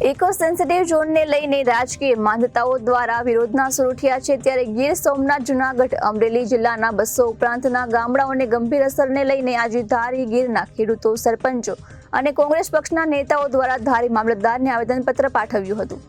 Eco sensitive ઝોનને લઈને રાજકીય માંધાતાઓ દ્વારા વિરોધના સૂર ઉઠ્યા છે, ત્યારે ગીર સોમનાથ, જૂનાગઢ, અમરેલી જિલ્લાના 200 ઉપરાંતના ગામડાઓને ગંભીર અસરને લઈને આજે ધારી ગીરના ખેડૂતો, સરપંચો અને કોંગ્રેસ પક્ષના નેતાઓ દ્વારા ધારી મામલતદારને આવેદનપત્ર પાઠવ્યું હતું।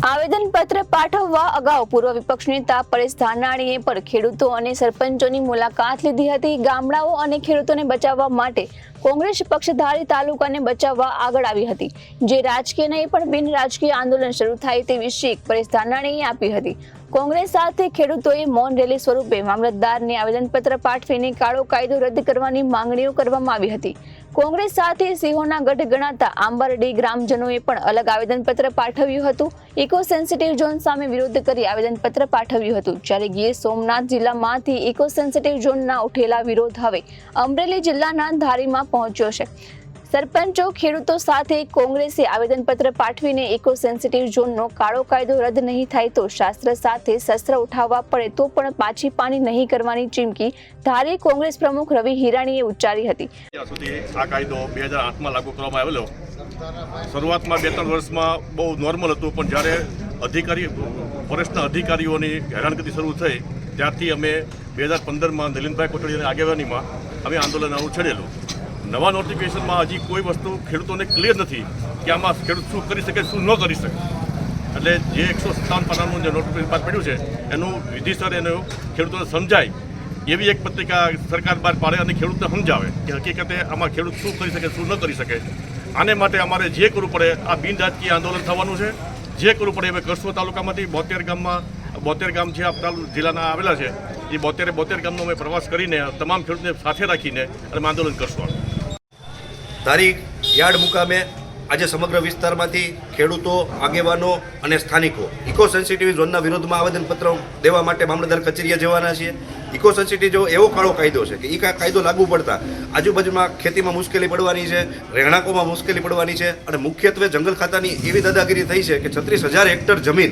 આવેદનપત્ર પાઠવવા અગાઉ પૂર્વ વિપક્ષ નેતા પરેશ ધાનાણીએ પણ ખેડૂતો અને સરપંચોની મુલાકાત લીધી હતી। ગામડાઓ અને ખેડૂતોને બચાવવા માટે કોંગ્રેસ પક્ષ ધારી તાલુકાને બચાવવા આગળ આવી હતી, જે રાજકીય નહીં પણ બિન રાજકીય આંદોલન શરૂ થાય તેવી શીખ પરેશ ધાનાણીએ આપી હતી। કોંગ્રેસ સાથે ખેડૂતોએ મૌન રેલી સ્વરૂપે મામલતદારને આવેદનપત્ર પાઠવીને કાળો કાયદો રદ કરવાની માંગણીઓ કરવામાં આવી હતી। કોંગ્રેસ સાથે સિંહોના ગઢ ગણાતા આંબરડી ગ્રામજનોએ પણ અલગ આવેદનપત્ર પાઠવ્યું હતું। ઇકો સેન્સિટિવ ઝોન સામે વિરોધ કરી આવેદનપત્ર પાઠવ્યું હતું, જ્યારે ગીર સોમનાથ જિલ્લામાંથી ઇકો સેન્સિટિવ ઝોનના ઉઠેલા વિરોધ હવે અમરેલી જિલ્લાના ધારીમાં પહોંચ્યો છે। સરપંચો, ખેડૂતો સાથે કોંગ્રેસે આવેદનપત્ર પાઠવીને ઇકો સેન્સિટિવ ઝોનનો કાળો કાયદો રદ નહીં થાય તો શાસ્ત્ર સાથે શસ્ત્ર ઉઠાવવા પડે તો પણ પાછી પાની નહીં કરવાની ચીમકી ધારી કોંગ્રેસ પ્રમુખ રવિ હિરાણીએ ઉચ્ચારી હતી। આ કાયદો 2008માં લાગુ કરવામાં આવેલો। શરૂઆતમાં 2-3 વર્ષમાં બહુ નોર્મલ હતું, પણ જ્યારે ફોરેસ્ટના અધિકારીઓની હેરાનગતિ શરૂ થઈ ત્યારથી અમે 2015માં નલિનભાઈ કોટડીની આગેવાનીમાં અમે આંદોલન છેડેલું। નવા નોટિફિકેશનમાં હજી કોઈ વસ્તુ ખેડૂતોને ક્લિયર નથી કે આમાં ખેડૂત શું કરી શકે, શું ન કરી શકે। એટલે જે 157 પાનાનું જે નોટિફિકેશન બહાર પડ્યું છે એનું વિધિસર એનું ખેડૂતોને સમજાય એવી એક પત્રિકા સરકાર બહાર પાડે અને ખેડૂતને સમજાવે કે હકીકતે આમાં ખેડૂત શું કરી શકે, શું ન કરી શકે। આને માટે અમારે જે કરવું પડે આ બિન રાજકીય આંદોલન થવાનું છે। જે કરવું પડે હવે કરસો તાલુકામાંથી 72 ગામ છે આ જિલ્લાના આવેલા છે, એ 72 ગામનો અમે પ્રવાસ કરીને તમામ ખેડૂતને સાથે રાખીને અમે આંદોલન કરશું। ધારી યાર્ડ મુકામે આજે સમગ્ર વિસ્તારમાંથી ખેડૂતો, આગેવાનો અને સ્થાનિકો ઇકો સેન્સિટિવ ઝોનના વિરોધમાં આવેદનપત્ર દેવા માટે મામલતદાર કચેરીએ જવાના છીએ। ઇકો સેન્સિટિવ જો એવો કાળો કાયદો છે કે એ કાયદો લાગુ પડતા આજુબાજુમાં ખેતીમાં મુશ્કેલી પડવાની છે, રહેણાંકોમાં મુશ્કેલી પડવાની છે અને મુખ્યત્વે જંગલ ખાતાની એવી દાદાગીરી થઈ છે કે 36,000 હેક્ટર જમીન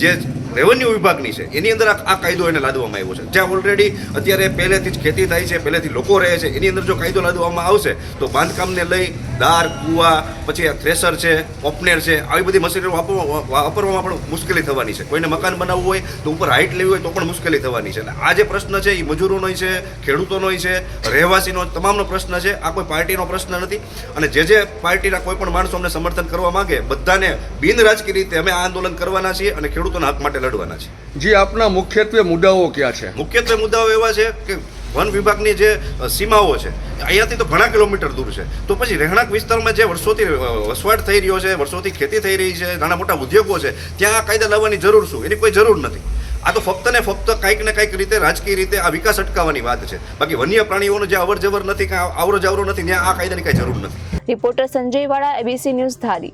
જે રેવન્યુ વિભાગની છે એની અંદર આ કાયદો એને લાદવામાં આવ્યો છે, જ્યાં ઓલરેડી અત્યારે પહેલેથી જ ખેતી થાય છે, પહેલેથી લોકો રહે છે, એની અંદર જો કાયદો લાદવામાં આવશે તો બાંધકામને લઈ દાર, કૂવા, પછી થ્રેસર છે, ઓપનેર છે, આવી બધી મશીનરી વાપરવામાં પણ મુશ્કેલી થવાની છે। કોઈને મકાન બનાવવું હોય તો ઉપર હાઇટ લેવી હોય તો પણ મુશ્કેલી થવાની છે। આ જે પ્રશ્ન છે એ મજૂરોનો છે, ખેડૂતોનો છે, રહેવાસીનો, તમામનો પ્રશ્ન છે। આ કોઈ પાર્ટીનો પ્રશ્ન નથી અને જે પાર્ટીના કોઈ પણ માણસો અમને સમર્થન કરવા માંગે બધાને બિન રાજકીય રીતે અમે આ આંદોલન કરવાના છીએ અને ખેડૂતોના હક માટે લડવાના છે। જી, આપના મુખ્યત્વે મુદ્દાઓ ક્યાં છે? મુખ્યત્વે મુદ્દાઓ એવા છે કે વન વિભાગની જે સીમાઓ છે અહીંયાથી તો ઘણા કિલોમીટર દૂર છે, તો પછી રહેણાંક વિસ્તારમાં જે વર્ષોથી વસવાટ થઈ રહ્યો છે, વર્ષોથી ખેતી થઈ રહી છે, નાના મોટા ઉદ્યોગો છે, ત્યાં આ કાયદા લાવવાની જરૂર શું? એની કોઈ જરૂર નથી। આ તો ફક્ત ને ફક્ત કંઈક ને કંઈક રીતે રાજકીય રીતે આ વિકાસ અટકાવવાની વાત છે, બાકી વન્ય પ્રાણીઓનો જે અવર જવર નથી, કાંઈ આવરો જાવરો નથી, ત્યાં આ કાયદાની કાંઈ જરૂર નથી। રિપોર્ટર સંજય વાળા, ABC ન્યૂઝ, ધારી।